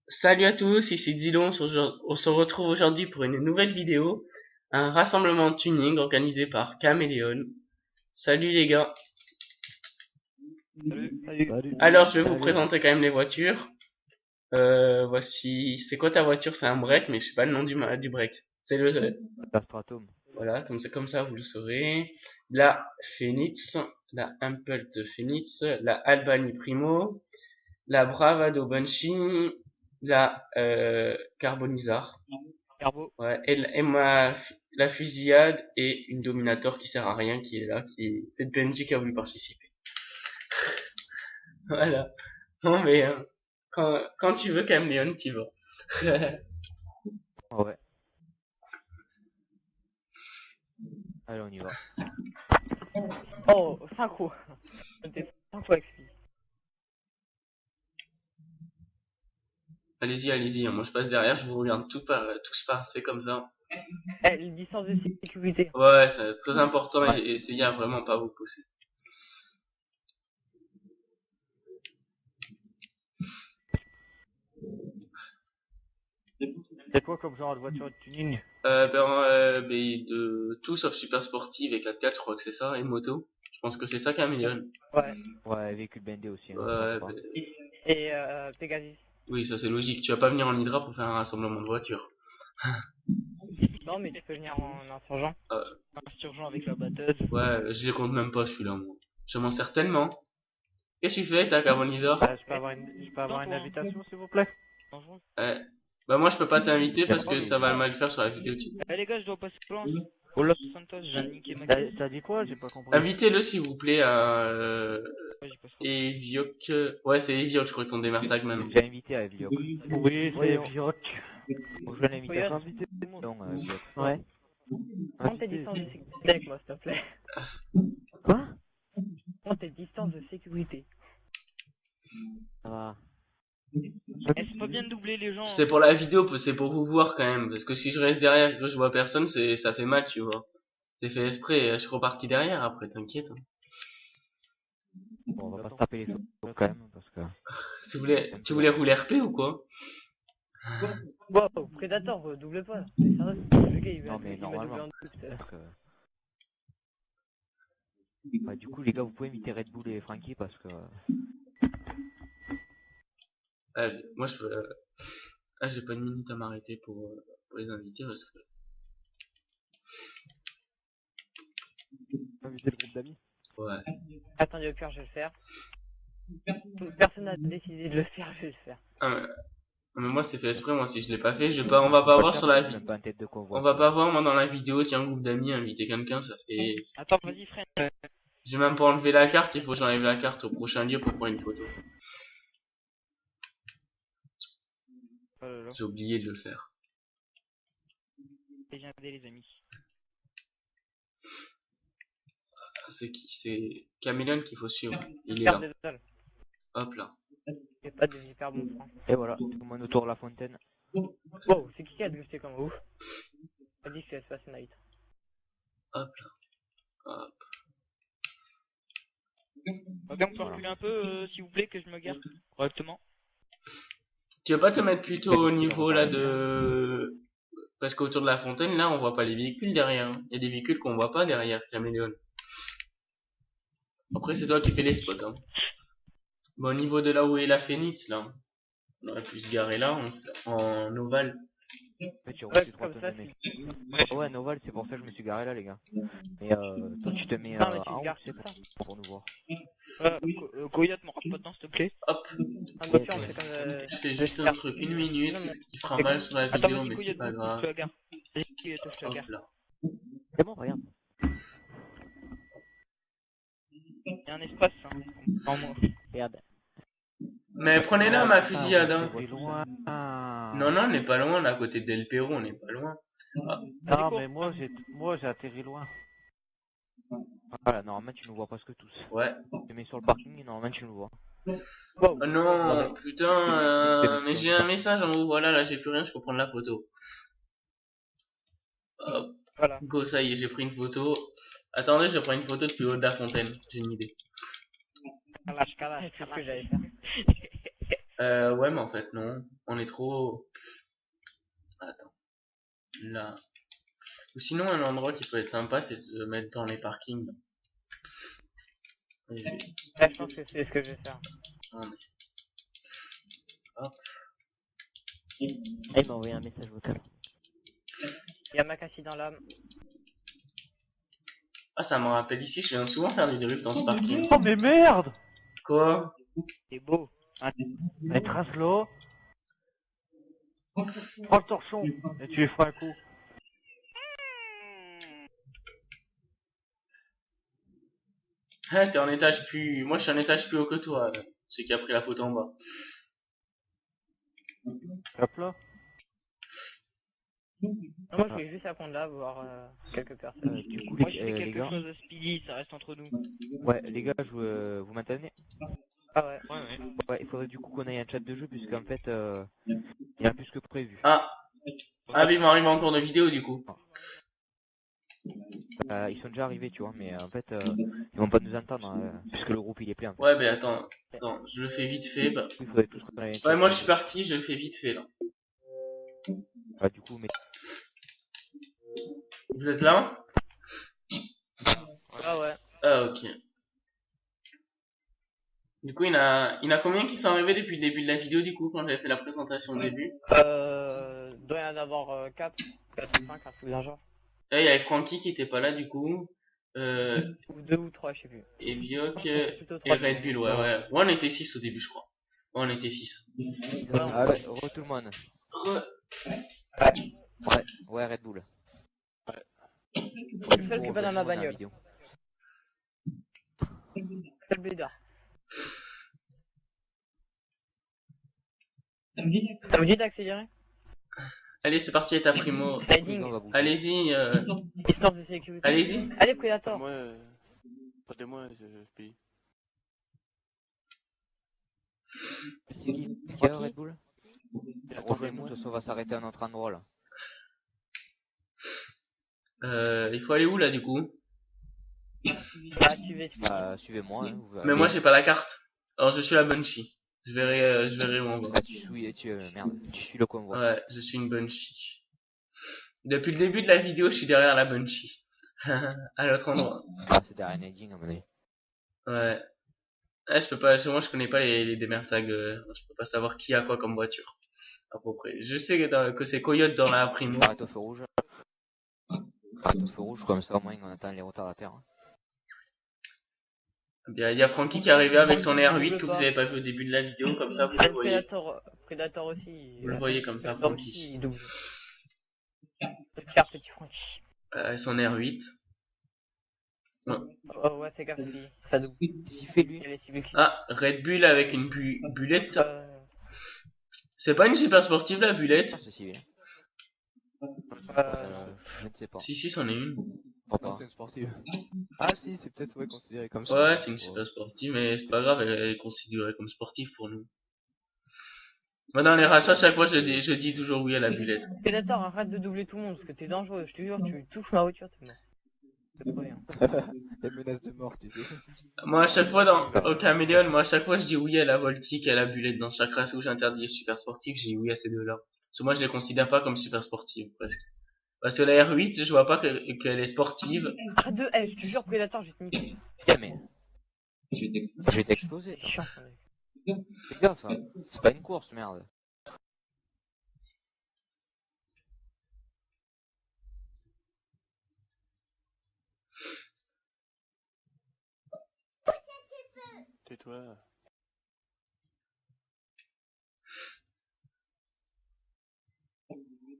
Salut à tous, ici Dilo, on se retrouve aujourd'hui pour une nouvelle vidéo, un rassemblement de tuning organisé par Caméléon. Salut les gars. Salut. Alors je vais vous présenter quand même les voitures. Voici, c'est quoi ta voiture? C'est un break, mais je sais pas le nom du break. C'est le, La Stratum. voilà, comme ça vous le saurez. La Phoenix, la Impelt Phoenix, la Albany Primo, la Bravado Banshee, la Carbonizar. Carbo. Ouais, la fusillade et une Dominator qui sert à rien qui est là, c'est le PNJ qui a voulu participer. Voilà. Non mais quand tu veux Caméléon, t'y vas. Ouais. Allez, on y va. Oh, synchro. C'était synchro XP. Allez-y, moi je passe derrière, je vous regarde tous passer comme ça. Eh, les distances de sécurité. Ouais, c'est très important Ouais. et essayez à vraiment pas vous pousser. C'est quoi comme genre de voiture de tuning? De tout sauf super sportive et 4x4, je crois que c'est ça, et moto. Je pense que c'est ça Caméléon. Ouais. Ouais, véhicule blindé aussi. Hein, Ouais, pas. Et Pegasus. oui, ça c'est logique. Tu vas pas venir en Hydra pour faire un rassemblement de voitures. Non, mais tu peux venir en insurgent. Euh, Insurgent avec la batteuse. Ouais, je les compte même pas, celui-là, moi. Je m'en sers tellement. Qu'est-ce que tu fais, ta Carbonisor? Je peux avoir une invitation, s'il vous plaît? Bonjour. Ouais. Bah moi, je peux pas t'inviter parce que Oui. ça va mal faire sur la vidéo. Eh les gars, je dois passer blanche. Oh Los Santos, j'ai niqué ma carte. T'as dit quoi? J'ai pas compris. Invitez-le, s'il vous plaît, à Ouais, j'y passe pas. Evioc. Ouais, c'est Evioc, je crois, ton démartag même. J'ai invité à Evioc. Oui, c'est Evioc. Bon, je vais l'invitation. inviter tout le monde. Donc, Evioc. Ouais. Prends tes distances de sécurité avec moi, s'il te plaît. Quoi? Prends tes distances de sécurité. Ça va. C'est pas bien de doubler les gens. C'est pour la vidéo, c'est pour vous voir quand même. Parce que si je reste derrière et que je vois personne, ça fait mal, tu vois. C'est fait exprès, je suis reparti derrière après, t'inquiète. Bon, on va pas se taper les choses quand même, parce que... Tu voulais rouler RP ou quoi? Wow, Predator, double pas. C'est sérieux. Le gars, Non, mais il m'a doublé normalement. en double tout à l'heure. Parce que... Bah, du coup, les gars, vous pouvez inviter Red Bull et Frankie parce que... Moi, je veux... j'ai pas une minute à m'arrêter pour les inviter parce que... Inviter le groupe d'amis. Ouais. Attendez, au pire, je vais le faire. Personne n'a décidé de le faire, je vais le faire. Mais moi, c'est fait exprès, moi, si je l'ai pas fait, on va pas voir sur la Même pas en tête de convoi. on va pas voir, moi, dans la vidéo, tiens, un groupe d'amis, inviter quelqu'un, ça fait... Attends, vas-y, freine. J'ai même pas enlevé la carte, il faut que j'enlève la carte au prochain lieu pour prendre une photo. Oh là là. J'ai oublié de le faire. Et viens aider les amis. C'est qui? C'est Caméléon qu'il faut suivre. Il est Faire là. des dalles. Hop là. C'est pas des hyper bons points. Et voilà, tout le monde autour de la fontaine. Wow, c'est qui a drifté comme ouf? A dit que c'est Space Night. Hop là. Hop. Ok, on peut reculer un peu, s'il vous plaît, que je me garde correctement. Tu veux pas te mettre plutôt au niveau là de... Parce qu'autour de la fontaine, là, on voit pas les véhicules derrière. Il y a des véhicules qu'on voit pas derrière Caméléon. Après, c'est toi qui fais les spots, hein. Bon, au niveau de là où est la Phoenix, là, on aurait pu se garer là, en ovale. En fait, tu Ouais, reçu droit comme de ça, mec. c'est... Ouais, Noval, c'est pour ça que je me suis garé là, les gars. Mais toi, tu te mets Non, mais tu en te haut, gares tu sais, comme ça. pour nous voir. Coyote, me rentre pas dedans, s'il te plaît. Hop. Ah, bah, tiens, on fait comme... Je fais juste un truc, une minute, qui fera mal sur la Attends, vidéo, vas-y, mais c'est Coyote, pas je grave. te la gare. Vas-y, Coyote, je te la Hop gare. là. C'est bon, regarde. Il y a un espace, hein, en moins. Regarde. Mais prenez-la, ma fusillade, hein. C'est loin. Non, on n'est pas loin, là, à côté d'El Perro, on n'est pas loin. Ah, Non, mais moi, j'ai atterri loin. Voilà, normalement, tu nous vois presque tous. ouais. Tu te mets sur le parking et normalement, tu nous vois. Wow. Oh non, putain, mais j'ai un message en haut, voilà, là, j'ai plus rien, je peux prendre la photo. Hop, Voilà. go, ça y est, j'ai pris une photo. Attendez, je prends une photo depuis le haut de la fontaine, j'ai une idée. Kalash, c'est ce que j'allais faire. Ouais, mais en fait, non. On est trop... Attends. Là. Ou sinon, un endroit qui peut être sympa, c'est se mettre dans les parkings. Et je vais- Ouais, je pense que c'est ce que je vais faire. on est- Hop. Ah, il m'a envoyé un message vocal. Il y a Makassi dans l'âme. Ah, ça me rappelle ici, je viens souvent faire du drift dans ce parking. Oh mais merde! Quoi? C'est beau. Un traslo. Prends le torchon et tu lui feras un coup. Ah, t'es en étage plus... Moi, je suis en étage plus haut que toi, là. Celui qui a pris la photo en bas. Hop là. Non, moi, je vais juste apprendre là, voir quelques personnes. Du coup, Moi, je fais les quelque gars. chose de speedy, ça reste entre nous. Ouais, les gars, vous maintenez? Ah ouais. Ouais, il faudrait du coup qu'on aille un chat de jeu puisqu'en fait, il y a plus que prévu. Ah. Ah, mais ils vont arriver en cours de vidéo, du coup. Ils sont déjà arrivés, tu vois, mais en fait, ils vont pas nous entendre puisque le groupe il est plein. En fait. Ouais, mais attends. Attends, je le fais vite fait. Bah. Il faudrait plus qu'on aille un chat Ouais, moi, de je suis jeu. parti, je le fais vite fait, là. Du coup, mais Vous êtes là? Ah ouais. Ah, ok. Du coup, il y en a combien qui sont arrivés depuis le début de la vidéo, du coup, quand j'avais fait la présentation au début? Doit y en avoir 4 ou 5, un truc d'un genre. Là, il y avait Frankie qui était pas là, du coup. Ou 2 ou 3, je sais plus. Et Biok Je pense que c'est plutôt et 3. Red Bull, ouais, ouais. Ouais, on était 6 au début, je crois. Ouais, on était 6. ouais, tout le monde. Ouais, Red Bull. Je suis le seul qui est pas dans ma bagnole. Vidéo. C'est le blédard. Ça vous dit d'accélérer? Allez, c'est parti, étape primo. Heading. On va bouger. Allez-y, Distance de sécurité. allez-y. Allez, Predator. Moi, pas de moi, je paye. C'est qui a Red Bull? Rejoins-nous, de toute façon, on va s'arrêter à notre endroit là. Il faut aller où, là, du coup? Bah, suivez. Suivez-moi. Hein, Mais moi, j'ai pas la carte. Alors, je suis la Banshee. Je verrai où on va. tu suis le convoi. Ouais, je suis une Banshee. Depuis le début de la vidéo, je suis derrière la Banshee. À l'autre endroit. Ah, c'est derrière un heading à mon avis. Ouais. Ouais, je peux pas, moi, je connais pas les démertags, je peux pas savoir qui a quoi comme voiture. À peu près. Je sais que c'est Coyote dans la primo. Arrête au feu rouge. Arrête au feu rouge, comme ça au moins on attend les retardataires. Hein. Bien, il y a Frankie qui est arrivé avec son R8 que vous avez pas vu au début de la vidéo, comme ça, vous le voyez. Predator aussi. Vous le voyez comme ça, Predator Frankie. aussi, il double. Le pire petit Frankie. Son R8. Oh ouais, fais gaffe aussi. Ça double. Si fait lui. Il y a les civils qui... Ah, Red Bull avec une bulette. C'est pas une super sportive, la bulette? C'est civil. Je ne sais pas. Si, c'en est une. Pourquoi? C'est une sportive. Ah si, c'est peut-être ouais, considéré comme ça. Ouais, c'est une super sportive, mais c'est pas grave, elle est considérée comme sportive pour nous. Moi, dans les rachats, chaque fois, je dis toujours oui à la bulette. Predator, arrête de doubler tout le monde, parce que t'es dangereux. Je te jure, tu touches ma voiture, t'es mort. C'est pas rien. La menace de mort, tu sais. Moi, à chaque fois, au Caméléon, moi, à chaque fois, je dis oui à la Voltic et à la bulette. Dans chaque race où j'interdis les super sportifs, j'ai oui à ces deux-là. Parce que moi, je les considère pas comme super sportives, presque. Parce que la R8, je vois pas qu'elle est sportive. Arrête de... je te jure, Predator, je vais te niquer. Mais je vais t'exploser. C'est chiant, ça, mec. Fais gaffe, hein. C'est pas une course, merde. Tais-toi.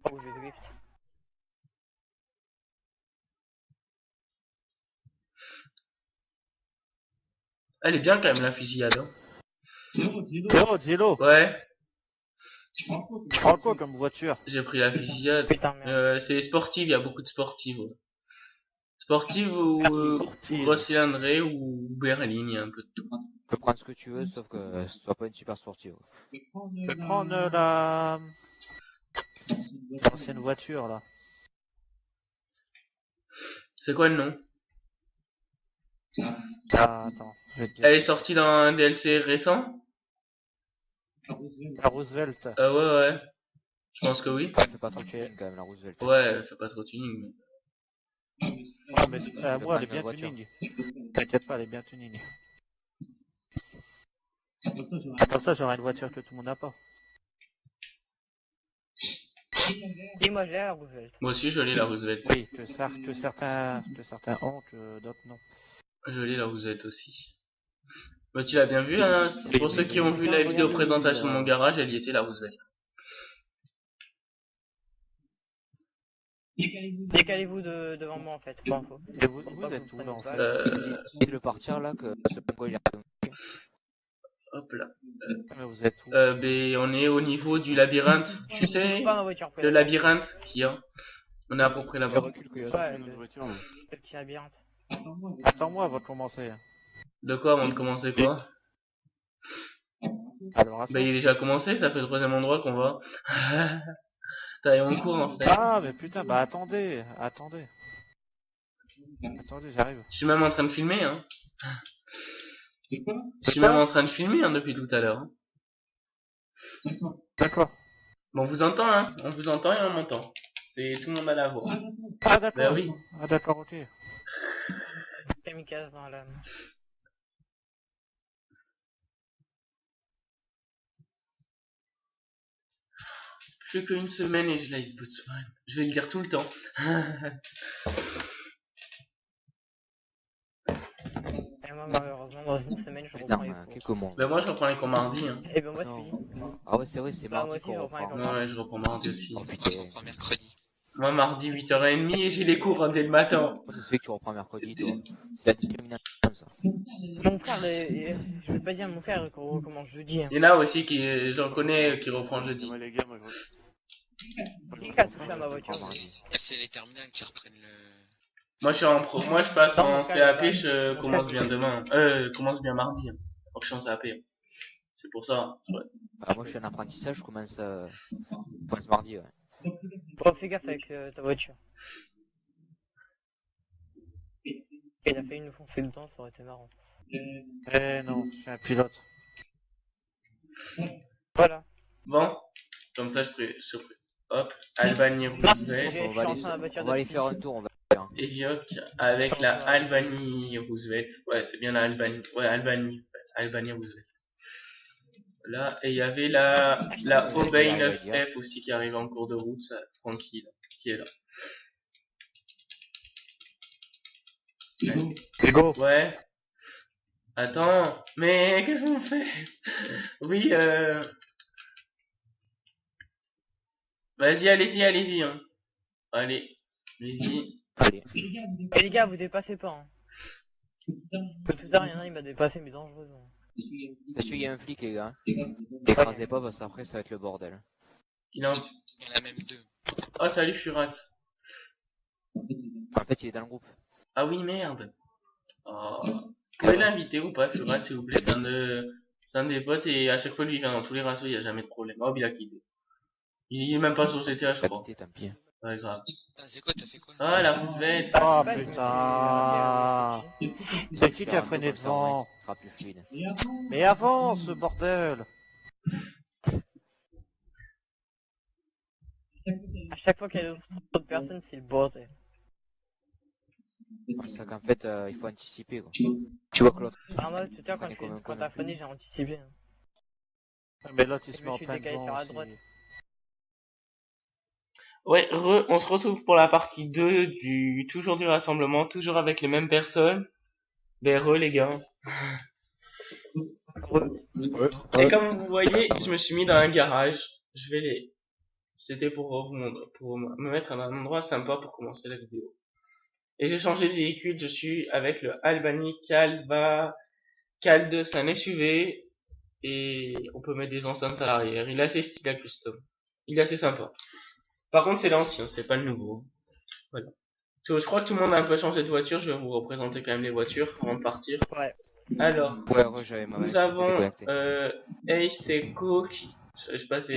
Oh, je vais drift. Elle est bien quand même, la fusillade. Hein. Zélo. Ouais, Tu prends quoi comme voiture? j'ai pris la fusillade. Putain, merde. C'est sportive, il y a beaucoup de sportives. Ouais. Sportive ou grosse cylindrée ou berline, il y a un peu de tout. Tu peux prendre ce que tu veux, sauf que ce soit pas une super sportive. Je vais prendre l'ancienne voiture là. C'est quoi le nom? Ah, attends, je vais te dire. Elle est sortie dans un DLC récent? La Roosevelt. Ouais. Je pense que oui. Elle fait pas trop de tuning quand même, la Roosevelt. Ouais, elle fait pas trop de tuning. Mais... Ah, mais Je moi, elle est prends une bien voiture. tuning. T'inquiète pas, elle est bien tuning. Comme ça, j'aurai une voiture que tout le monde n'a pas. Et moi, j'ai la Roosevelt. Moi aussi, je l'ai la Roosevelt. Oui, que certains ont, que d'autres non. Je l'ai la Roosevelt aussi. Bah, tu l'as bien vu, hein. Oui, Pour oui, ceux oui. qui ont vu Tiens, la vidéo regarde, présentation de mon garage, elle y était la Roosevelt. Décalez-vous devant moi en fait, pour info. Et vous Pas êtes que où vous là en preniez fait pas, Essayez de partir là, que ce Pango il arrive. Hop là. Mais vous êtes où Ben, on est au niveau du labyrinthe. Tu sais, Pas ma voiture, le labyrinthe qu'il y a. On est à peu près Je là-bas. recule Coyote. Ouais, Une autre voiture. le petit labyrinthe. Attends-moi avant de commencer. De quoi avant de commencer quoi? Alors, Ben, il est déjà commencé, ça fait le troisième endroit qu'on va. T'as eu mon cours en fait. Ah, mais putain, bah attendez. Attendez, j'arrive. Je suis même en train de filmer, hein. Je suis même en train de filmer, hein, depuis tout à l'heure. Hein. D'accord. Bon, on vous entend, hein. On vous entend et on m'entend. C'est tout le monde à la voix. Ah, d'accord. Ben oui. Ah, d'accord, ok. Kamikaze dans l'âme. Plus qu'une semaine et je l'ai Botswana. Je vais le dire tout le temps. Et moi, malheureusement, dans une semaine, je Putain, reprends les cours. quelques mots. Ben moi je reprends les cours mardi. Hein. Et ben moi, je Non. suis. Ah ouais, c'est vrai, c'est Bah, moi mardi aussi, qu'on je reprends les reprend. cours. Ouais, je reprends mardi aussi. Oh putain. Moi mardi 8h30 et j'ai les cours hein, dès le matin. Moi, ça se fait que tu reprends mercredi, toi. C'est la discrimination comme ça. Mon frère, je vais pas dire mon frère qu'on recommence jeudi. Hein. Il y en a aussi qui, j'en connais, qui reprend jeudi. Moi les gars, moi Qui a touché à ma voiture? Reprends mardi. C'est les terminales qui reprennent le. Moi je suis en pro, moi je passe Non, en mon frère, CAP, il je va- commence bien demain. Commence bien mardi. Hein. Donc je suis en CAP. C'est pour ça. Ouais. Bah, moi, je suis en apprentissage, je commence mardi, ouais. Bon, fais gaffe avec ta voiture. Il a failli nous foncer dedans, ça aurait été marrant. Eh non, je suis un pilote. Voilà. Bon, comme ça hop, Albanie Roosevelt. Je On suis va en aller, train de bâtir on va des aller faire un solutions. tour, on va. Evioque avec la Albanie Roosevelt. Ouais, c'est bien la Albanie. Ouais, Albanie. Albanie Roosevelt. Là, et il y avait la Obey 9F aussi qui arrive en cours de route, tranquille, qui est là. Hugo. Ouais. Attends, mais qu'est-ce qu'on fait? Oui, vas-y, allez-y, hein. Allez, allez-y. Allez. Et les gars, vous dépassez pas. Hein. Parce que tout à l'heure, il y en a, il m'a dépassé, mais dangereusement. Parce qu'il y a un flic, les gars. T'écrasez pas parce qu'après, ça va être le bordel. Il est en... Il y en a même deux. Oh, salut Furat. En fait, il est dans le groupe. Ah oui, merde. Oh. Vous pouvez l'inviter ou pas, Furat, s'il vous plaît? C'est un des potes et à chaque fois, lui, il vient dans tous les rassos, il n'y a jamais de problème. Oh, il a quitté. Il est même pas sur GTA, je T'as crois. quitté, tant pis. Ouais, grave. Ah, c'est quoi, t'as fait quoi là? Ah, la Roosevelt. Oh Je sais putain. pas, C'est qui a freiné devant? Ce sera plus fluide. Mais avance, ce bordel. à chaque fois qu'il y a d'autres personnes, c'est le bordel. C'est ça qu'en fait, il faut anticiper, quoi. Tu vois que l'autre. Alors moi, tout à l'heure, On est comme un quand t'as freiné, j'ai anticipé. Hein. Mais l'autre, il se Je met me en suis plein décalé devant sur la aussi. droite. Ouais, on se retrouve pour la partie 2 toujours du rassemblement, toujours avec les mêmes personnes. Ben, les gars. Et comme vous voyez, je me suis mis dans un garage. C'était pour me mettre dans un endroit sympa pour commencer la vidéo. Et j'ai changé de véhicule, je suis avec le Albany Cal2, c'est un SUV. Et on peut mettre des enceintes à l'arrière. Il est assez stylé à custom. Il est assez sympa. Par contre, c'est l'ancien, c'est pas le nouveau. Voilà. Je crois que tout le monde a un peu changé de voiture. Je vais vous représenter quand même les voitures avant de partir. Ouais. Alors, Ouais, ouais, j'avais ma nous main, avons déconnecté. Ace Eco, je passe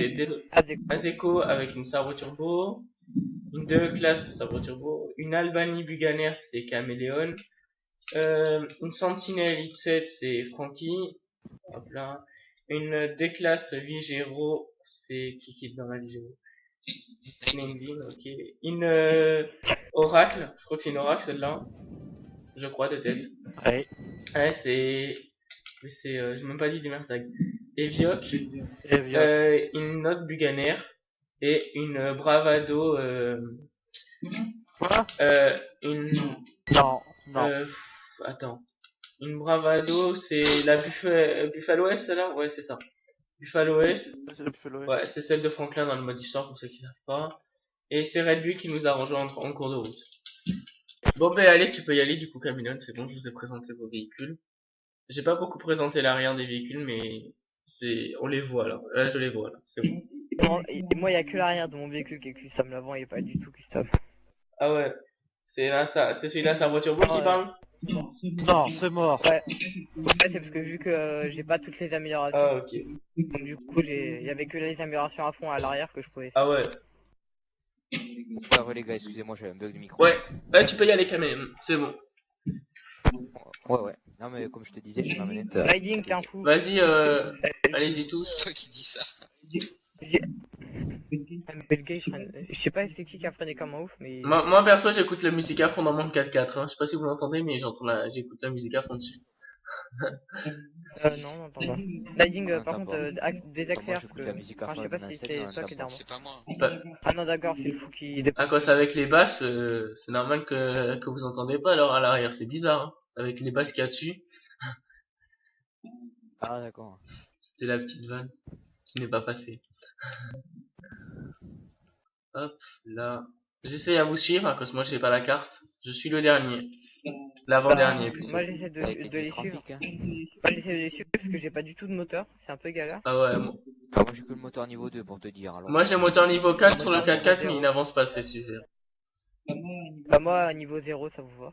Aseco avec une Saro Turbo, une 2 classe Saro Turbo, une Albany Buganer c'est Caméléon, une Sentinel X7 c'est Frankie, hop là, Une D-classe Vigero, c'est qui est dans la Vigero? LinkedIn, ok. Une Oracle, je crois que c'est une Oracle celle-là. Je crois de tête. Ouais. Ouais, mais j'ai même pas dit du Mertag. Evioc, Et vieux. une note Buganer et une Bravado, Quoi? une, Non, non. attends. Une Bravado, c'est la Buffalo S, celle-là? Ouais, c'est ça. Buffalo S. C'est le Buffalo S. Ouais, c'est celle de Franklin dans le mode histoire pour ceux qui savent pas. Et c'est Red lui qui nous a rejoint en cours de route. Bon ben allez, tu peux y aller du coup Camilon, c'est bon, je vous ai présenté vos véhicules. J'ai pas beaucoup présenté l'arrière des véhicules, mais on les voit là. Là je les vois là, c'est bon. Et moi, il y a que l'arrière de mon véhicule qui est custom. L'avant, il est pas du tout custom. Ah ouais, c'est celui-là, sa voiture bleue qui Ouais. parle? Non, c'est mort. Ouais, c'est parce que vu que j'ai pas toutes les améliorations, Ah ok. donc du coup, il y avait que les améliorations à fond à l'arrière que je pouvais faire. Ah ouais. Ouais, les gars, excusez-moi, j'avais un bug de micro. Ouais, ouais tu peux y aller Camilon, c'est bon. Ouais. Non, mais comme je te disais, j'ai ma manette. Riding, t'es un fou. Vas-y, allez-y tous. Toi qui dis ça. Mais le gars, je sais pas c'est qui a freiné comme un ouf, mais... Moi perso j'écoute la musique à fond dans mon 4x4, hein. Je sais pas si vous l'entendez mais j'écoute la musique à fond dessus. non, on n'entend pas. Riding, Non, par t'as contre, pas. désaccélère, J'écoute parce que... la musique à Enfin, je sais fond pas dans si la scène, c'est non, toi t'as qui es pas. derrière C'est pas moi. Bah, Ah non, d'accord, c'est le fou qui... à cause avec les basses, c'est normal que vous entendez pas alors à l'arrière, c'est bizarre, hein. Avec les basses qu'il y a dessus, Ah, d'accord. c'était la petite vanne qui n'est pas passée. Hop, là. J'essaie à vous suivre, à cause que moi j'ai pas la carte. Je suis le dernier. L'avant-dernier plutôt. Moi, j'essaie de Avec les suivre. trafics, hein. Moi, j'essaie de les suivre parce que j'ai pas du tout de moteur. C'est un peu galère. Ah ouais, Ah, moi j'ai que le moteur niveau 2 pour te dire. Alors, moi j'ai moteur niveau 4 sur le Moteur 4x4 niveau mais il n'avance pas, c'est super. Bah, moi, à niveau 0, ça vous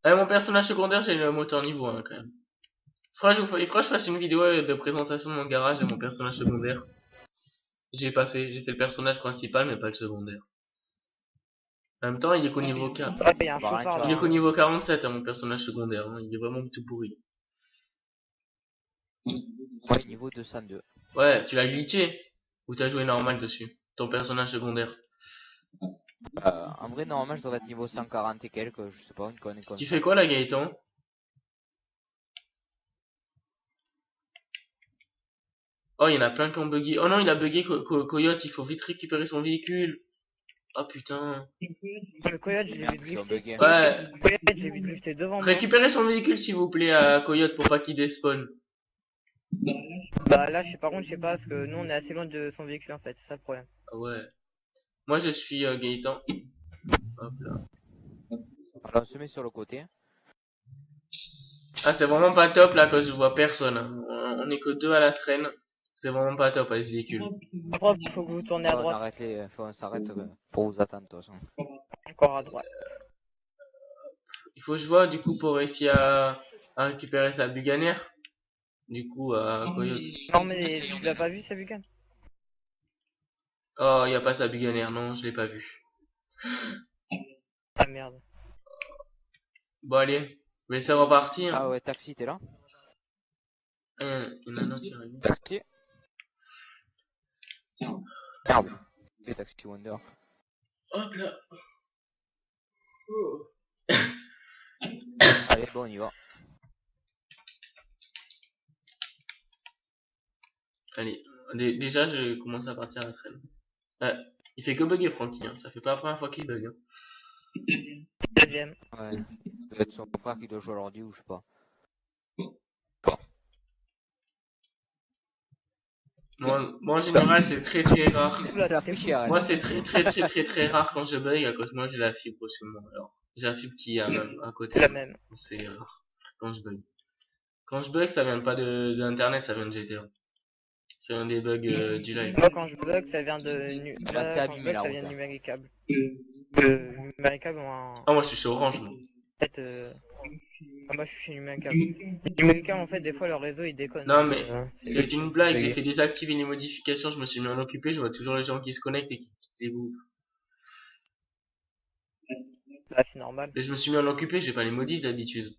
va. Mon personnage secondaire j'ai le moteur niveau 1 quand même. Il faudra que je fasse une vidéo de présentation de mon garage et mon personnage secondaire. J'ai pas fait, j'ai fait le personnage principal mais pas le secondaire. En même temps, il est qu'au niveau 4. Ouais, il y a un Bah, rien chauffard que là. Il est qu'au niveau 47, hein, mon personnage secondaire. Hein. Il est vraiment tout pourri. ouais, niveau 202. Ouais, tu l'as glitché. Ou t'as joué normal dessus. Ton personnage secondaire. En vrai, normalement, je devrais être niveau 140 et quelques, je sais pas, une connerie comme Tu ça. fais quoi là, Gaëtan? Oh, il y en a plein qui ont bugué. Oh non, il a bugué Coyote. Il faut vite récupérer son véhicule. Oh putain. Le Coyote, je l'ai vu Merde, qui ont drifter. bugué. Ouais. Coyote, j'ai vu drifter devant moi. Récupérez son véhicule s'il vous plaît à Coyote pour pas qu'il despawn. Bah là, par contre, je sais pas, parce que nous, on est assez loin de son véhicule en fait. C'est ça le problème. Ah ouais. Moi je suis Gaëtan. Hop là. Alors, on se met sur le côté. Ah, c'est vraiment pas top là, cause je vois personne. Hein. On est que deux à la traîne. C'est vraiment pas top avec ce véhicule. Après, il faut que vous tournez à Ah, droite. on s'arrête pour vous attendre, de toute façon. Encore à droite. Il faut que je vois du coup pour réussir à récupérer sa buganière. Du coup, à Coyote. Non, mais Essayons tu l'as de- pas vu, sa Bugane? Oh, y a pas sa buganière, non, je l'ai pas vu. Ah merde. Bon, allez. Mais c'est reparti. Hein. Ah ouais, taxi, t'es là? Il y en a un autre qui arrive. Taxi? Merde. C'est Taxi Wonder. Hop là. Oh. Allez, bon, on y va. Allez. Déjà, je commence à partir à la traîne. Ouais. Il fait que bugger, Francky. Hein. Ça fait pas la première fois qu'il bug. Hein. Deuxième. Ouais. Peut-être son frère qui doit jouer à l'ordi ou je sais pas. Moi, en général, c'est très très rare. Oula, La t'es fou. fichière, Moi, c'est très rare quand je bug à cause moi j'ai la fibre sur moi. Alors, j'ai la fibre qui est à côté. C'est la même. C'est rare quand je bug. Quand je bug, ça vient pas de l'internet, ça vient de GTA. C'est un des bugs du live. Moi, quand je bug, ça vient de. Bah, c'est Quand je abîmé, bug, la ça route, vient de hein. numéricable. Numéricable ont un. Ah, moi je suis chez Orange. Moi. Peut-être. Ah, moi, je suis chez numéricable. Numéricable, en fait, des fois, leur réseau il déconne. Non, donc, mais c'est une blague. J'ai fait désactiver les modifications, je me suis mis en occupé. Je vois toujours les gens qui se connectent et qui quittent les groupes. Bah, c'est normal. Et je me suis mis en occupé, j'ai pas les modifs d'habitude.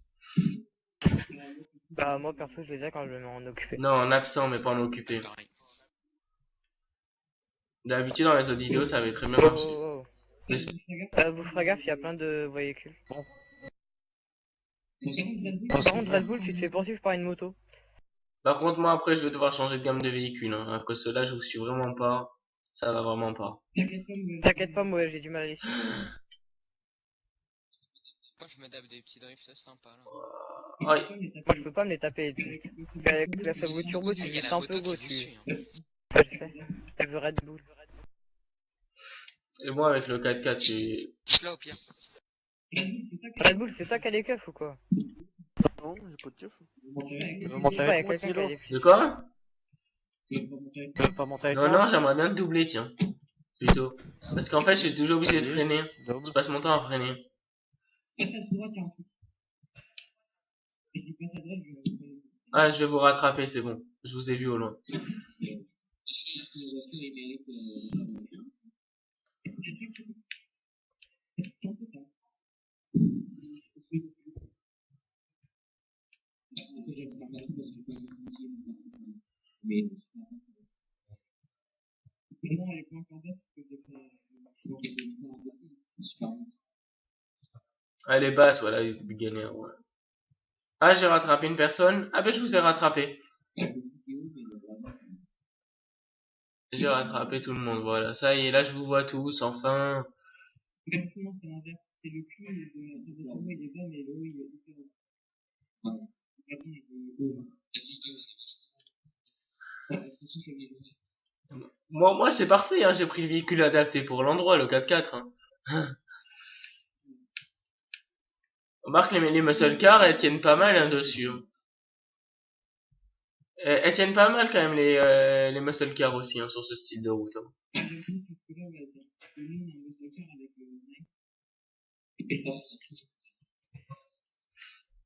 Bah, moi, perso, je l'ai déjà quand je me mets en occupé. Non, en absent, mais pas en occupé. Pareil. D'habitude, dans les autres vidéos, ça avait très bien Oh, marché. oh, oh. Mais Vous ferez gaffe, il y a plein de véhicules. Bon. Par contre, Red Bull, tu te fais poursuivre par une moto. par contre, moi, après, je vais devoir changer de gamme de véhicule. Hein. À cause de là, je vous suis vraiment pas. Ça va vraiment pas. T'inquiète pas, moi, j'ai du mal à les suivre. Moi, je me tape des petits drifts sympas là. Aïe. Moi, je peux pas me les taper. Avec la Fabio Turbo, tu Il y a vis la un peu moto gros, qui vous tu. suit. Hein. Ouais, je sais. Elle veut Red Bull. Et moi, avec le 4x4, j'ai... Là au pire. Red Bull, c'est toi qui as les keufs ou quoi? Non, j'ai pas de keuf. Tu veux monter Ouais, y a avec moi, quelqu'un qui a Zilo? les De quoi? Tu veux pas monter avec Non, moi? non, j'aimerais bien te doubler, tiens. Plutôt. Parce qu'en fait, je suis toujours obligé de Vas-y. freiner. Double. Je passe mon temps à freiner. Ah, je vais vous rattraper, c'est bon. Je vous ai vu au loin. Elle est basse, voilà, il est galère, ouais. Ah, j'ai rattrapé une personne. Ah ben, je vous ai rattrapé. J'ai rattrapé tout le monde, voilà. Ça y est, là, je vous vois tous, enfin. Moi, c'est parfait, hein. J'ai pris le véhicule adapté pour l'endroit, le 4x4, hein. Remarque, les muscle cars, elles tiennent pas mal, hein, dessus. Hein. Elles tiennent pas mal, quand même, les muscle cars aussi, hein, sur ce style de route. Hein.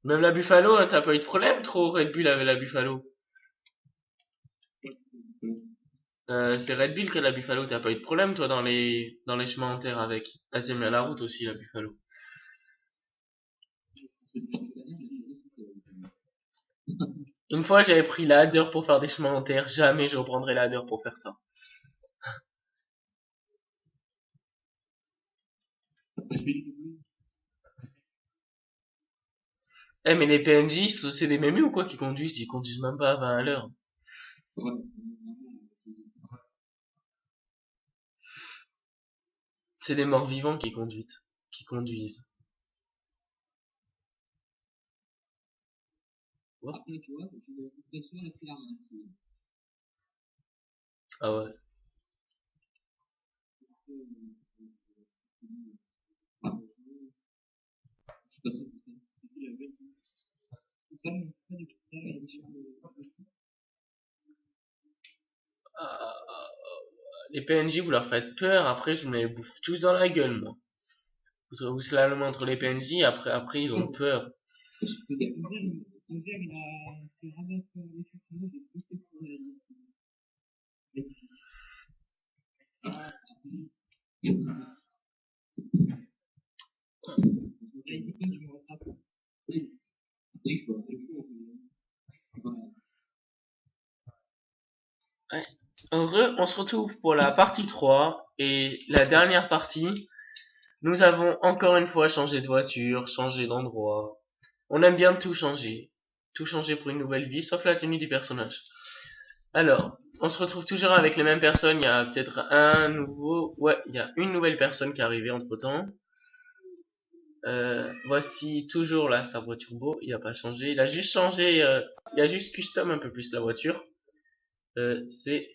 Même la Buffalo, hein, t'as pas eu de problème trop Red Bull avec la Buffalo. C'est Red Bull qui a la Buffalo, t'as pas eu de problème toi dans les chemins en terre avec. Elle tient bien la route aussi la Buffalo. Une fois j'avais pris la Hadder pour faire des chemins en terre, jamais je reprendrai la Hadder pour faire ça. Eh mais les PNJ, c'est des mémés ou quoi qui conduisent? Ils conduisent même pas à 20 à l'heure. C'est des morts vivants qui conduisent. What? Ah ouais. Ah, les PNJ vous leur faites peur, après je me les bouffe tous dans la gueule moi. Vous slalomez entre les PNJ, après ils ont peur. Ouais. Heureux, on se retrouve pour la partie 3 et la dernière partie. Nous avons encore une fois changé de voiture, changé d'endroit. On aime bien tout changer. Tout changer pour une nouvelle vie, sauf la tenue du personnage. Alors, on se retrouve toujours avec les mêmes personnes. Il y a peut-être un nouveau... Ouais, il y a une nouvelle personne qui est arrivée entre-temps. Voici toujours là sa voiture turbo. Il a pas changé. Il a juste changé... il a juste custom un peu plus la voiture. C'est...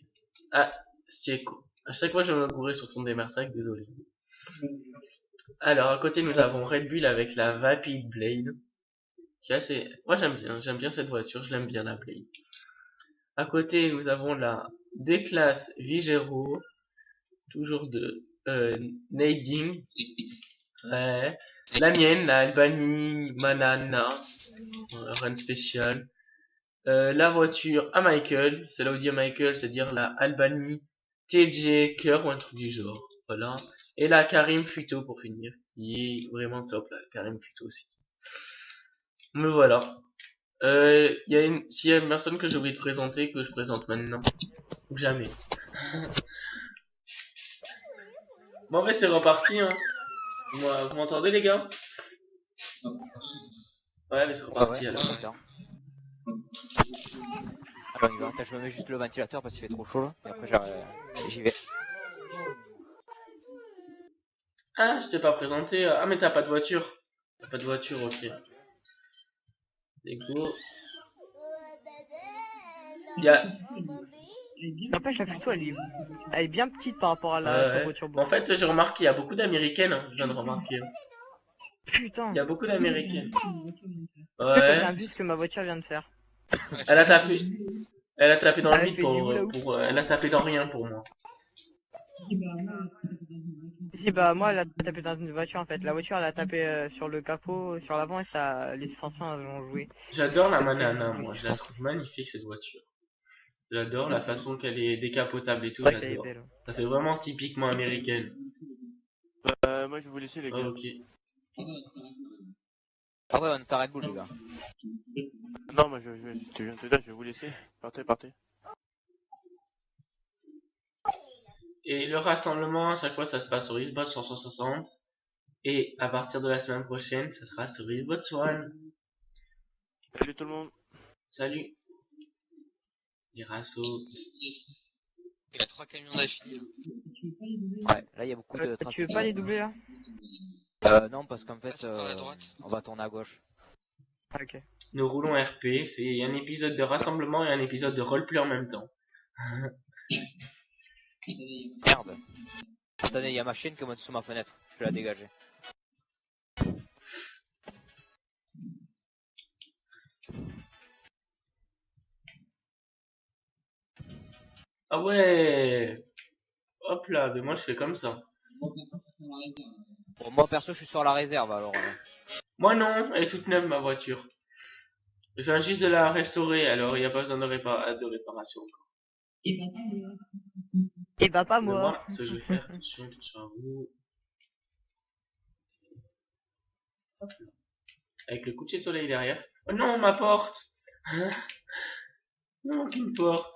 Ah, c'est quoi? À chaque fois, je vais me gourer sur ton démarrage, désolé. Alors, à côté, nous avons Red Bull avec la Vapid Blade. Qui est assez... Moi, j'aime bien cette voiture, je l'aime bien, la Blade. À côté, nous avons la D-Class Vigero. Toujours de Nading. Ouais. La mienne, la Albany Manana. Run spécial. La voiture à Michael. C'est là où dit à Michael, c'est-à-dire la Albany TJ Cœur ou un truc du genre. Voilà. Et la Karim Futo pour finir, qui est vraiment top, la Karim Futo aussi. Me voilà. S'il y a une personne que j'ai oublié de présenter, que je présente maintenant. Ou jamais. Bon, mais c'est reparti, hein. Vous m'entendez, les gars? Ouais, mais c'est Ah reparti, ouais, alors. d'accord. Alors on y va. Attends, je me mets juste le ventilateur parce qu'il fait trop chaud là. Et après j'y vais. Ah, je t'ai pas présenté. Ah, mais t'as pas de voiture. T'as pas de voiture, ok. Let's go. Il y a... N'empêche, la photo, elle est bien petite par rapport à la ouais. voiture. En fait, j'ai remarqué, il y a beaucoup d'américaines, hein. Je viens de remarquer. Putain. Il y a beaucoup d'américaines. Est-ce que t'as bien Ouais. vu ce que ma voiture vient de faire? Elle a tapé. Elle a tapé dans le Elle a vide fait du hula hoop. elle a tapé dans rien pour moi. Si, bah, moi, elle a tapé dans une voiture en fait. La voiture, elle a tapé sur le capot, sur l'avant, et ça, les suspensions, elles ont joué. J'adore la Manana, moi. Je la trouve magnifique, cette voiture. J'adore la façon qu'elle est décapotable et tout, Ouais, elle est j'adore. belle. Ça fait vraiment typiquement américaine. Moi je vais vous laisser les Ah, gars. ok. Ah ouais, on t'arrête boule les gars. Non, moi je viens de te dire, je vais vous laisser. Partez. Et le rassemblement, à chaque fois, ça se passe sur Xbox 160. Et à partir de la semaine prochaine, ça sera sur Xbox One. Salut tout le monde. Salut. Les rassos. Il y a 3 camions d'affilée. Ouais, là il y a beaucoup de Tu veux pas les doubler là? Non, parce qu'en fait, Passe par la droite. on va tourner à gauche. Ah, ok. Nous roulons RP. C'est un épisode de rassemblement et un épisode de roleplay en même temps. Merde. Attendez, il y a ma chaîne qui monte sous ma fenêtre. Je vais la dégager. Ah ouais. Hop là, mais moi je fais comme ça. Bon, moi perso, je suis sur la réserve alors. Moi non, elle est toute neuve ma voiture. Je viens juste de la restaurer, alors il n'y a pas besoin de réparation. Et bah, pas Mais moi. moi, ce que je vais faire, attention à vous. Hop là. Avec le coucher de soleil derrière. Oh non, ma porte. Non, qu'une porte.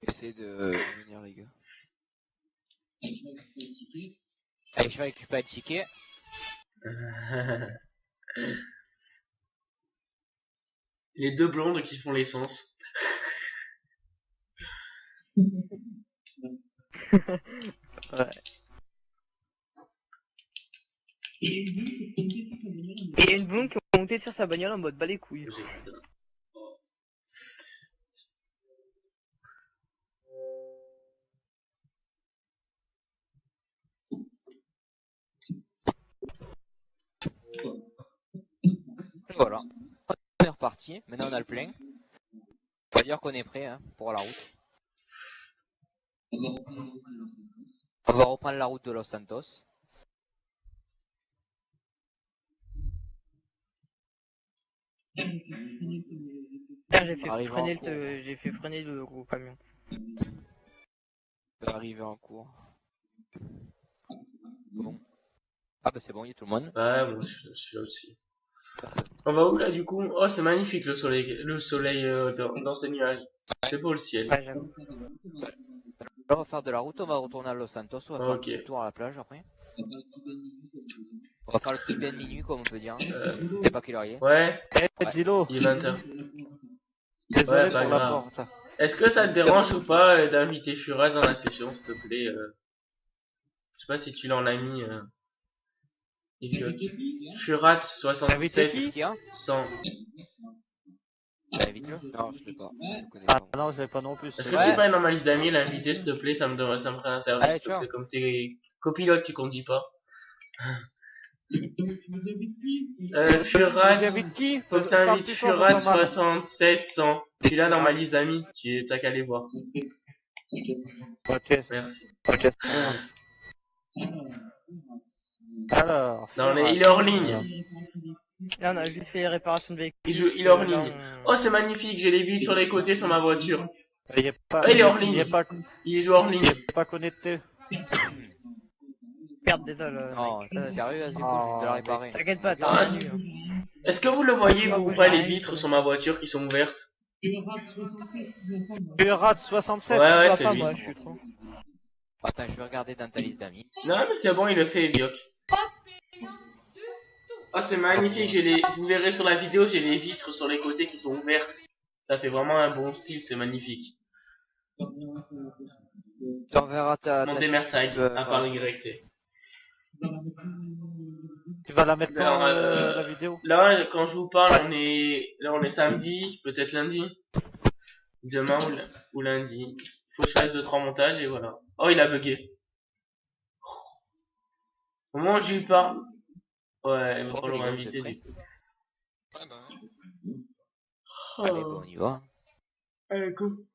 Essayez de venir les gars. Allez, je vais récupérer le ticket. Les deux blondes qui font l'essence. Ouais. Et il y a une blonde qui est montée sur sa bagnole en mode bas les couilles. Et voilà. On est reparti. Maintenant on a le plein. On va dire qu'on est prêt hein, pour la route. On va reprendre la route de Los Santos. Là, Arrive j'ai fait freiner le gros camion. Arriver en cours. Bon. Ah bah c'est bon, il y a tout le monde. Ouais, bon, je suis là aussi. On va où là du coup? Oh, c'est magnifique le soleil dans ces nuages. C'est beau le ciel. Ouais, j'avoue. Là on va faire de la route, on va retourner à Los Santos, on va faire un Ok. petit tour à la plage après. On va faire le petit bain de minuit comme on peut dire. Euh, Je sais pas quelle heure il est. ouais, Ouais. Zilo, il est 20h. désolé Ouais, pas pour la grave. porte. Est-ce que ça te dérange ou pas d'inviter Furaz dans la session, s'il te plaît Je sais pas si tu l'en as mis. Furat Inviter 67 qui Qu'est-ce qu'il y a 100. Bah invite-le. Non, je l'ai pas. Je le connais Ah pas. non, je l'ai pas non plus. Est-ce que Ouais. tu peux aller dans ma liste d'amis l'inviter, s'il te plaît? Ça me ferait un service, Allez, s'il te ciao. plaît. Comme t'es copilote, tu conduis pas. Furat, J'invite qui? faut que t'invites Furat 67 100. Tu l'as dans ma liste d'amis. T'as qu'à aller voir. Ok, Merci. ok, ça marche. Alors, Il est hors ligne. Là, on a juste fait les réparations de véhicules. Il est hors Là, ligne. Oh, c'est magnifique. J'ai les vitres sur les côtés sur ma voiture. Il est pas, Ah, il est hors ligne. il est pas, Il est joueur en il ligne. est pas connecté. Perte désolé. Non, t'es sérieux, Azeko, je vais te la réparer. T'inquiète pas, Ah, t'as c'est- rien eu. Hein. Est-ce que vous le voyez, Pas vous ou bouger, pas, les rien, vitres c'est sur bon. ma voiture qui sont ouvertes? Tu rates 67. Ouais, Je ouais, vois c'est pas lui. moi, je suis trop. Attends, je vais regarder dans ta liste d'amis. Non, mais c'est bon, il le fait, Elioc. Ah, c'est magnifique, vous verrez sur la vidéo, j'ai les vitres sur les côtés qui sont ouvertes. Ça fait vraiment un bon style, c'est magnifique. Tu enverras ta Mon chaîne démertag, YouTube, à par part la suite. YT. Tu vas la mettre quand Alors, la vidéo? là, quand je vous parle, on est samedi, peut-être lundi. Demain ou lundi. Il faut que je fasse 2-3 montages et voilà. Oh, il a bugué. Au moment où je lui parle. Ouais, il va Bon, falloir les gars, inviter vous êtes du coup. Ouais, bah ouais. Allez, bon, on y va. Allez, go.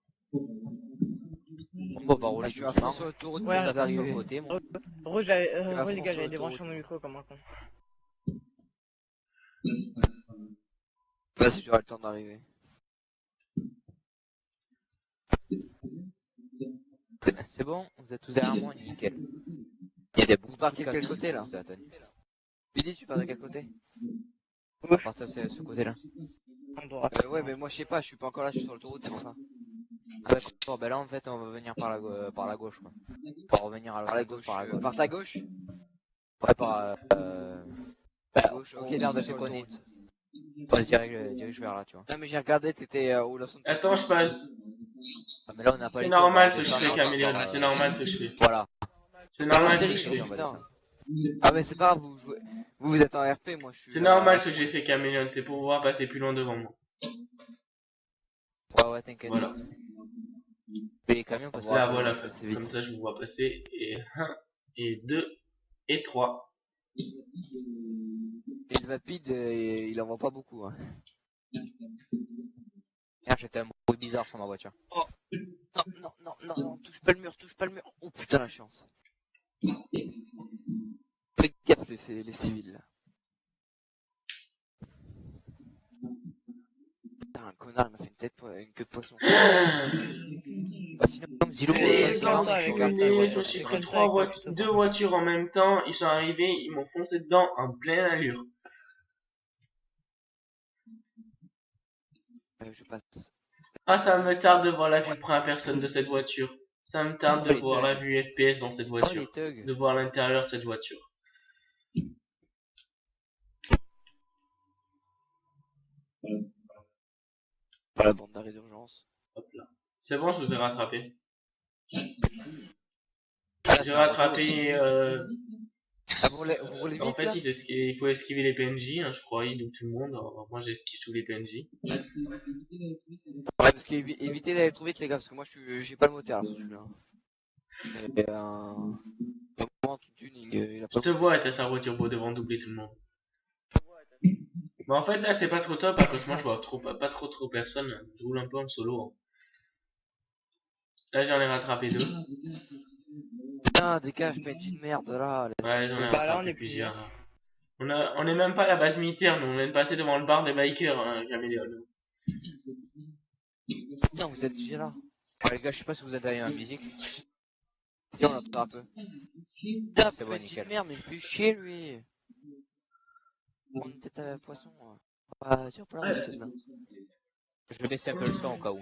Bon, bah, rouler Je suis sur à le fond sur l'autoroute, Ouais, mais ça arrive sur le arrivé. côté, moi. Rouge, à les fond gars, sur j'avais débranché l'autoroute. mon micro comme un con. Vas-y, tu auras le temps d'arriver. C'est bon, vous êtes tous derrière moi, nickel. Il y a des bons Vous partez de trucs à quel côté, là ça, Tony. Billy, tu pars de quel côté À partir de ce côté-là. En droit. Ouais, mais moi je sais pas, je suis pas encore là, je suis sur l'autoroute, c'est pour ça. Ah, d'accord, ben là, en fait, on va venir par la gauche, quoi. Pour revenir à Par la l'autre gauche. par la gauche. Par ta gauche Ouais, par, Par gauche, ok, au là, de sur Péconé. l'autoroute. On se dirige vers là, tu vois. Non, mais j'ai regardé, t'étais au Los Santos. Attends, je passe. Ah, mais là, on n'a pas C'est les tours, on va normal ce que je redescendre, fais, on va Caméléon. voir, C'est normal ce que je fais. Voilà. C'est normal ce que série, je Oui, fais. on va putain. descendre. Ah, mais c'est pas grave, vous jouez. Vous êtes en RP, moi je suis. C'est normal ce que j'ai fait, Caméléon. C'est pour pouvoir passer plus loin devant moi. Ouais, ouais, t'inquiète. Voilà. Mais les camions, parce que Là, attends, voilà. je fais assez vite. Comme ça, je vous vois passer. Et 1, et 2, et 3. Et le Vapid, il en vend pas beaucoup. Hein. Merde, j'étais un bruit bizarre sur ma voiture. Non, touche pas le mur, touche pas le mur. Oh putain, la chance. Faites gaffe, les civils là. Putain, un connard, il m'a fait une queue de poisson. Bah, sinon, comme Zilo, Les quand quand il il rentre, rentre, enculés, je me c'est suis comme pris ça avec le tuto, deux quoi. voitures en même temps. Ils sont arrivés, ils m'ont foncé dedans en pleine allure. Je passe. Ah, ça me tarde de voir la vue première personne de cette voiture. Ça me tarde de les voir thugs. la vue FPS dans cette Oh, les voiture. thugs. De voir l'intérieur de cette voiture. Pas la bande d'arrêt d'urgence. Hop là. C'est bon, je vous ai rattrapé. Ah, là, J'ai c'est un rattrapé. Ah, vous roulez En vite fait, là il faut esquiver les PNJ, hein, je crois. Il double tout le monde. Alors, moi, j'esquive tous les PNJ. Ouais, parce qu'évitez d'aller trop vite, les gars, parce que moi j'ai pas le moteur là, sur celui-là. Et moment tout tuning, il a Je pas. te vois être à sa voiture pour devant doubler tout le monde. Mais en fait, là, c'est pas trop top, parce que moi, je vois pas trop personne. Je roule un peu en solo. Hein. Là, j'en ai rattrapé 2. Putain, dégage, PNJ de merde là. Ouais, j'en ai Bah, là, rattrapé on est plusieurs. On est même pas à la base militaire, nous. On vient de passer devant le bar des bikers, hein, Caméléon. Putain, vous êtes déjà là. Ouais, les gars, je sais pas si vous êtes allés à la musique. Si, on l'entend un peu. Putain, C'est bon, PNJ nickel. de merde, mais il fait chier lui. On était à poisson. Ah, tiens, pas la route, celle-là. Je vais baisser un peu le son au cas où.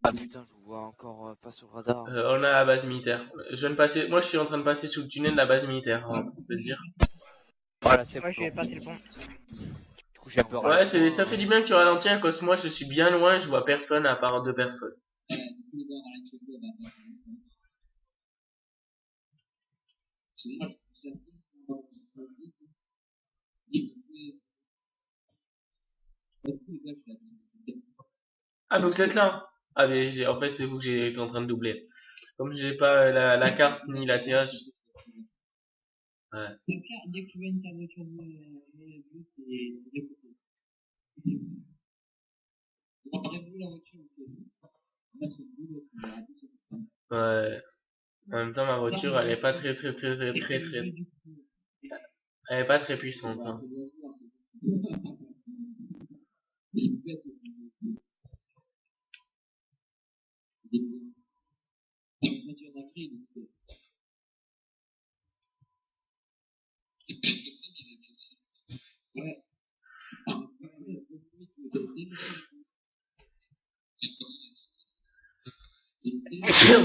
Ah putain, je vous vois encore pas sur le radar. On a la base militaire. Moi, je suis en train de passer sous le tunnel de la base militaire, hein, pour te dire. Voilà, c'est Moi, je vais bon. passer le pont. Du coup, j'ai un peu Ouais, ralenti. ça fait du bien que tu ralentis, à cause moi, je suis bien loin, je vois personne à part 2 personnes. Ah, donc vous êtes là? Ah, mais en fait, c'est vous que j'étais en train de doubler. Comme j'ai pas la carte ni la TH. Ouais. Ouais. En même temps, ma voiture, elle est pas très. Elle est pas très puissante. Hein.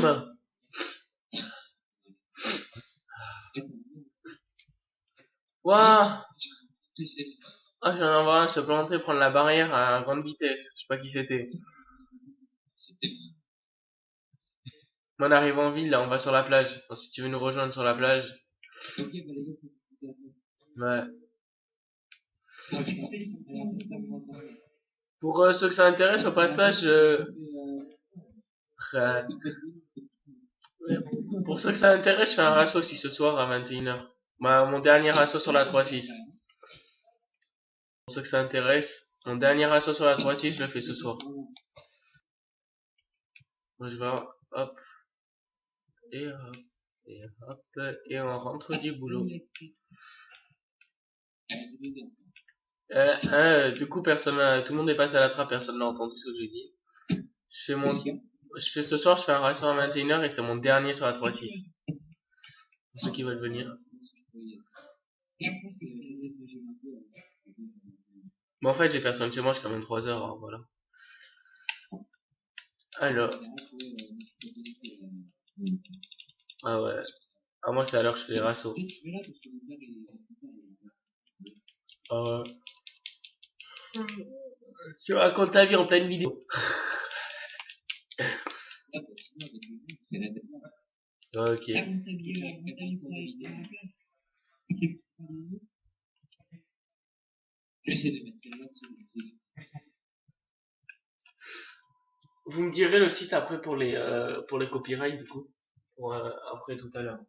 Bah. Waouh! Ah, je viens d'en voir un se planter, prendre la barrière à grande vitesse. Je sais pas qui c'était. On arrive en ville, là, on va sur la plage. Enfin, si tu veux nous rejoindre sur la plage. Ouais. Pour ceux que ça intéresse, au passage, euh, pour ceux que ça intéresse, je fais un rasso aussi ce soir à 21h. Mon dernier rasso sur la 3.6. Pour ceux que ça intéresse, mon dernier rasso sur la 3.6, je le fais ce soir. Moi, je vais, hop, et hop, et hop, et on rentre du boulot. Du coup, personne, tout le monde est passé à la trappe, personne n'a entendu ce que j'ai dit. Ce soir, je fais un ratio à 21h et c'est mon dernier sur la 3.6. Pour ceux qui veulent venir. Mais en fait, j'ai personne chez moi, jusqu'à 23h, alors voilà. Alors. Ah ouais. Ah, moi, c'est à l'heure que je fais les rassos. Ah ouais. Tu racontes ta vie en pleine vidéo. Ok. Vous me direz le site après pour les copyrights du coup. Pour, après tout à l'heure.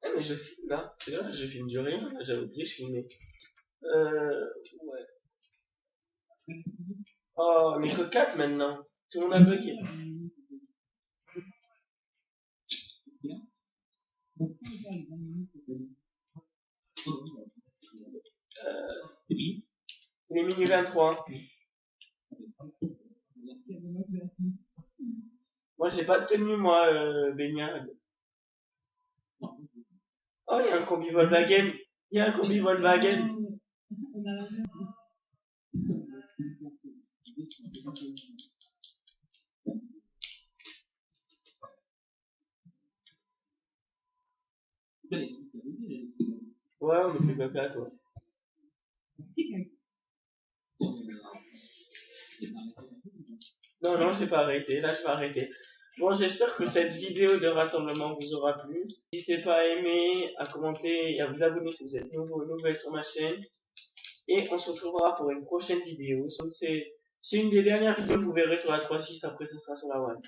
Ah mais je filme là. C'est là, je filme du rien. J'avais oublié, je filmais. Ouais. Oh, on est que 4 maintenant. Tout le monde a bugué. Il est minuit 23. Moi j'ai pas de tenue moi, baignade. Oh, il y a un combi Volkswagen. Il y a un combi Volkswagen. Ouais, on est plus que 4, ouais. Non, non, j'ai pas arrêté. Là, je vais arrêter. Bon, j'espère que cette vidéo de rassemblement vous aura plu. N'hésitez pas à aimer, à commenter et à vous abonner si vous êtes nouvelle sur ma chaîne. Et on se retrouvera pour une prochaine vidéo. C'est une des dernières vidéos que vous verrez sur la 3.6. Après, ce sera sur la 1.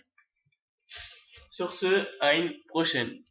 Sur ce, à une prochaine.